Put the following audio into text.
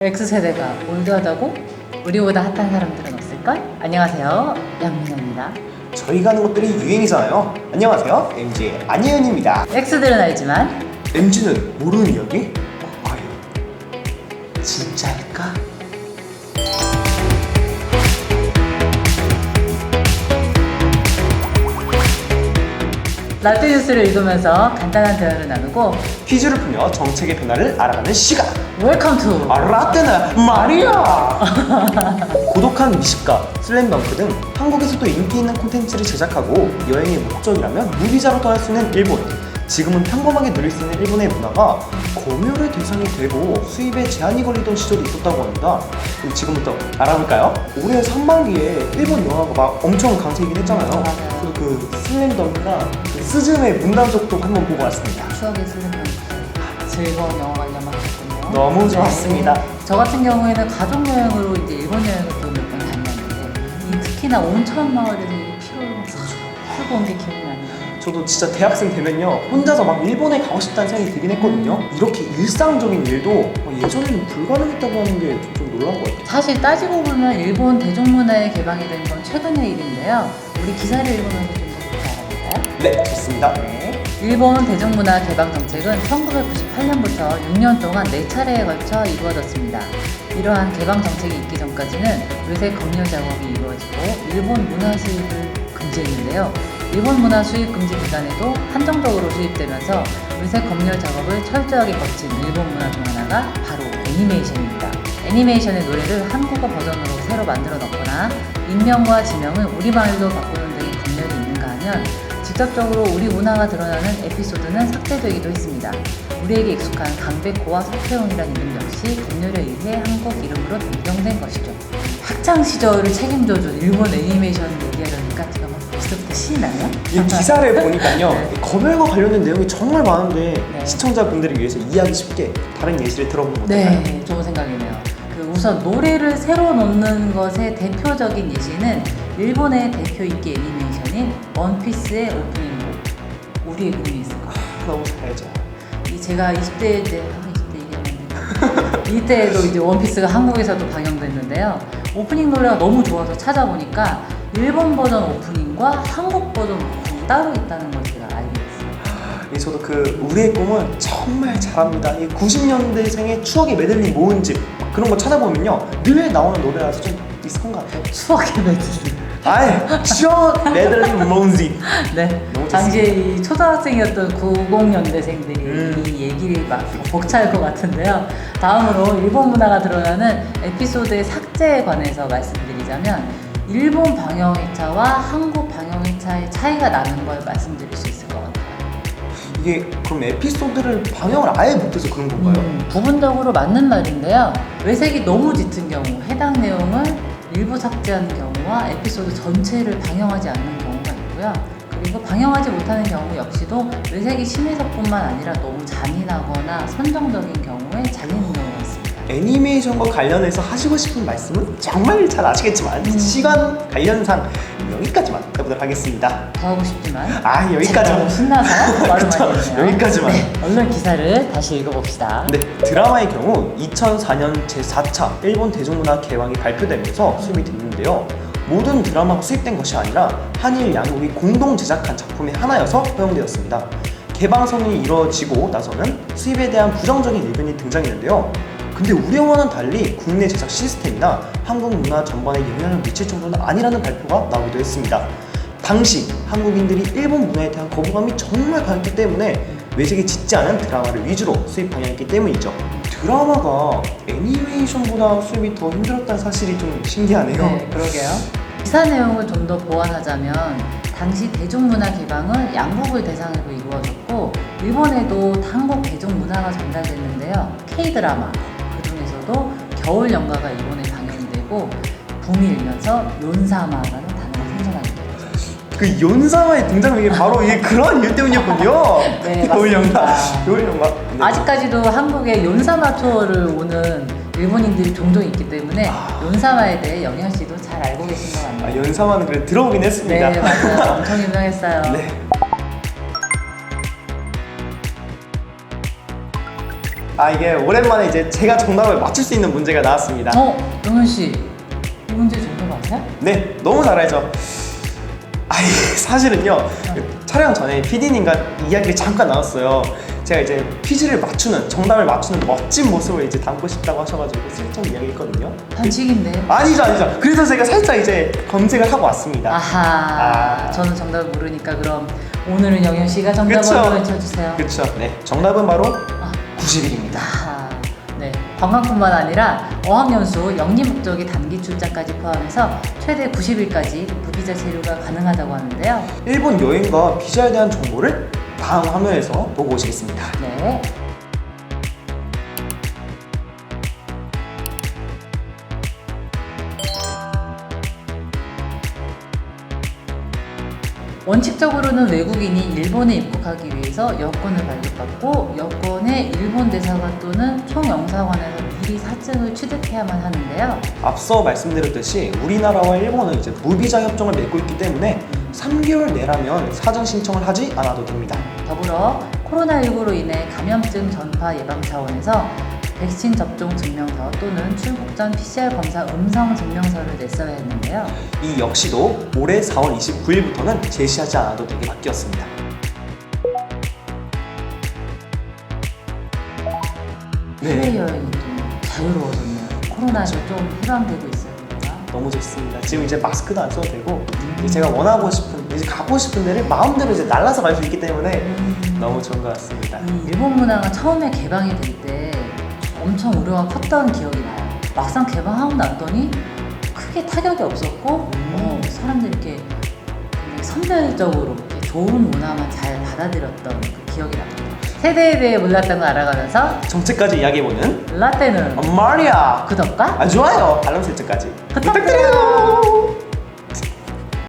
X세대가 올드하다고? 우리보다 핫한 사람들은 없을걸? 안녕하세요, 양민영입니다. 저희가 하는 것들이 유행이잖아요. 안녕하세요, MG 안예은입니다. X들은 알지만 MG는 모르는 이야기? 과연 진짜일까? 라떼 뉴스를 읽으면서 간단한 대화를 나누고 퀴즈를 풀며 정책의 변화를 알아가는 시간. 웰컴 투 라떼는 말이야. 고독한 미식가, 슬램덩크 등 한국에서도 인기 있는 콘텐츠를 제작하고 여행의 목적이라면 무비자로 떠날 수 있는 일본. 지금은 평범하게 누릴 수 있는 일본의 문화가 검열의 대상이 되고 수입에 제한이 걸리던 시절이 있었다고 합니다. 그럼 지금부터 알아볼까요? 올해 상반기에 일본 영화가 막 엄청 강세이긴 했잖아요. 맞아요. 그리고 그 슬램덩크나 그 스즈메 문단속도 한번 보고 왔습니다. 추억의 슬램덩크 즐거운 영화가 남았거든요. 너무 좋았습니다. 저 같은 경우에는 가족 여행으로 이제 일본 여행을 또 몇 번 다녔는데 특히나 온천 마을에서 피로를 막 풀고 온 게 기억이 나네요. 저도 진짜 대학생 되면요 혼자서 막 일본에 가고 싶다는 생각이 들긴 했거든요. 이렇게 일상적인 일도 예전에는 불가능했다고 하는 게 좀 놀라운 것 같아요. 사실 따지고 보면 일본 대중문화의 개방이 된 건 최근의 일인데요. 우리 기사를 읽으면서 좀 더 알아볼까요? 네, 좋습니다. 네. 일본 대중문화 개방 정책은 1998년부터 6년 동안 4차례에 걸쳐 이루어졌습니다. 이러한 개방 정책이 있기 전까지는 외색 검열 작업이 이루어지고 일본 문화 수입을 금지했는데요. 일본 문화 수입 금지 기간에도 한정적으로 수입되면서 외색 검열 작업을 철저하게 거친 일본 문화 중 하나가 바로 애니메이션입니다. 애니메이션의 노래를 한국어 버전으로 새로 만들어 넣거나 인명과 지명을 우리말로 바꾸는 등의 검열이 있는가 하면 직접적으로 우리 문화가 드러나는 에피소드는 삭제되기도 했습니다. 우리에게 익숙한 강백호와 서태웅이라는 이름 역시 검열에 의해 한국 이름으로 변경된 것이죠. 학창 시절을 책임져준 일본 애니메이션 얘기하려니까 제가 막 벌써부터 신이 나요? 이 기사를 보니까요 네. 검열과 관련된 내용이 정말 많은데 네. 시청자분들을 위해서 이해하기 쉽게 다른 예시를 들어보는 것 같아요. 네, 좋은 생각이네요. 우선 노래를 새로 넣는 것의 대표적인 예시는 일본의 대표 인기 애니메이션인 원피스의 오프닝곡 우리의 그림이 있을 거예요. 너무 잘해줘. 제가 20대 때 20대 얘기하면 이때도 이제 원피스가 한국에서도 방영됐는데요. 오프닝 노래가 너무 좋아서 찾아보니까 일본 버전 오프닝과 한국 버전 오프닝이 따로 있다는 걸 제가 알게 됐어요. 저도 그 우리의 꿈은 정말 잘합니다. 이 90년대생의 추억의 메들리 모음집 그런 거 찾아보면요 늘 나오는 노래라서 좀 비슷한 것 같아요. 추억의 메들리. 아이 추억 메들리 모음집. 네. 너무 당시에 이 초등학생이었던 90년대생들이 이 얘기를 막 벅찰 것 같은데요. 다음으로 일본 문화가 드러나는 에피소드의 삭제에 관해서 말씀드리자면 일본 방영회차와 한국 방영회차의 차이가 나는 걸 말씀드릴 수 있을 것 같아요. 이게 그럼 에피소드를 방영을 아예 못해서 그런 건가요? 부분적으로 맞는 말인데요. 외색이 너무 짙은 경우, 해당 내용을 일부 삭제하는 경우와 에피소드 전체를 방영하지 않는 경우가 있고요. 그리고 방영하지 못하는 경우 역시도 외색이 심해서뿐만 아니라 너무 잔인하거나 선정적인 경우에 잘리는 경우가 있습니다. 애니메이션과 관련해서 하시고 싶은 말씀은 정말 잘 아시겠지만 시간 관련상 여기까지만 해보도록 하겠습니다. 더 하고 싶지만 제가 여기까지만. 너무 신나서 말을 많이 했네요. 여기까지만. 네, 얼른 기사를 다시 읽어봅시다. 네, 드라마의 경우 2004년 제4차 일본 대중문화 개방이 발표되면서 수입이 됐는데요. 모든 드라마가 수입된 것이 아니라 한일 양국이 공동 제작한 작품의 하나여서 허용되었습니다. 개방 선언이 이루어지고 나서는 수입에 대한 부정적인 의견이 등장했는데요. 근데 우려와는 달리 국내 제작 시스템이나 한국 문화 전반에 영향을 미칠 정도는 아니라는 발표가 나오기도 했습니다. 당시 한국인들이 일본 문화에 대한 거부감이 정말 강했기 때문에 외색이 짙지 않은 드라마를 위주로 수입 방영했기 때문이죠. 드라마가 애니메이션보다 수입이 더 힘들었다는 사실이 좀 신기하네요. 네, 그러게요. 기사 내용을 좀 더 보완하자면 당시 대중문화 개방은 양국을 대상으로 이루어졌고 일본에도 한국 대중문화가 전달됐는데요. K-드라마 그중에서도 겨울 연가가 일본에 방영이 되고 붐이 일면서 욘사마라는 단어가 생겨나게 되죠. 그 연사와의 등장이 바로 이게 그런 이유 때문이었군요. 네, 겨울 연가. 맞습니다. 겨울 연가. 네. 아직까지도 한국에 욘사마 투어를 오는 일본인들이 종종 있기 때문에 욘사마에 대해 영현 씨도 잘 알고 계신 것 같네요. 연사와는 그래 들어보긴 했습니다. 네, 맞아요. 엄청 유명했어요. 네. 이게 오랜만에 이제 제가 정답을 맞출 수 있는 문제가 나왔습니다. 영현 씨, 이 문제 정답 아세요? 네, 너무 잘 알죠. 이게 사실은요, 촬영 전에 PD님과 이야기를 잠깐 나눴어요. 제가 이제 퀴즈를 맞추는, 정답을 맞추는 멋진 모습을 이제 담고 싶다고 하셔가지고 슬쩍 이야기했거든요. 반칙인데. 아니죠. 그래서 제가 살짝 이제 검색을 하고 왔습니다. 아하, 저는 정답을 모르니까 그럼 오늘은 영현 씨가 정답을 그쵸. 외쳐주세요. 그쵸. 네, 정답은 바로 90일입니다. 네, 관광뿐만 아니라 어학연수, 영리 목적의 단기 출장까지 포함해서 최대 90일까지 무비자 체류가 가능하다고 하는데요. 일본 여행과 비자에 대한 정보를 다음 화면에서 보고 오시겠습니다. 네. 원칙적으로는 외국인이 일본에 입국하기 위해서 여권을 발급받고 여권에 일본 대사관 또는 총영사관에서 미리 사증을 취득해야만 하는데요. 앞서 말씀드렸듯이 우리나라와 일본은 이제 무비자 협정을 맺고 있기 때문에 3개월 내라면 사전 신청을 하지 않아도 됩니다. 더불어 코로나19로 인해 감염증 전파 예방 차원에서 백신 접종 증명서 또는 출국 전 PCR 검사 음성 증명서를 냈어야 했는데요. 이 역시도 올해 4월 29일부터는 제시하지 않아도 되게 바뀌었습니다. 해외 여행이 좀 자유로워졌네요. 코로나에서 좀 해방되고 있어요. 우리가. 너무 좋습니다. 지금 이제 마스크도 안 써도 되고 이제 제가 원하고 싶은, 이제 가고 싶은 데를 마음대로 이제 날라서 갈 수 있기 때문에 너무 좋은 것 같습니다. 이 일본 문화가 처음에 개방이 될 때 엄청 우려가 컸던 기억이 나요. 막상 개방하고 났더니 크게 타격이 없었고 사람들이 이렇게 굉장히 선별적으로 이렇게 좋은 문화만 잘 받아들였던 그 기억이 납니다. 세대에 대해 몰랐던 걸 알아가면서 정체까지 이야기해보는 라떼는 마리아! 구독과 좋아요! 알람 설정까지 부탁드립니다.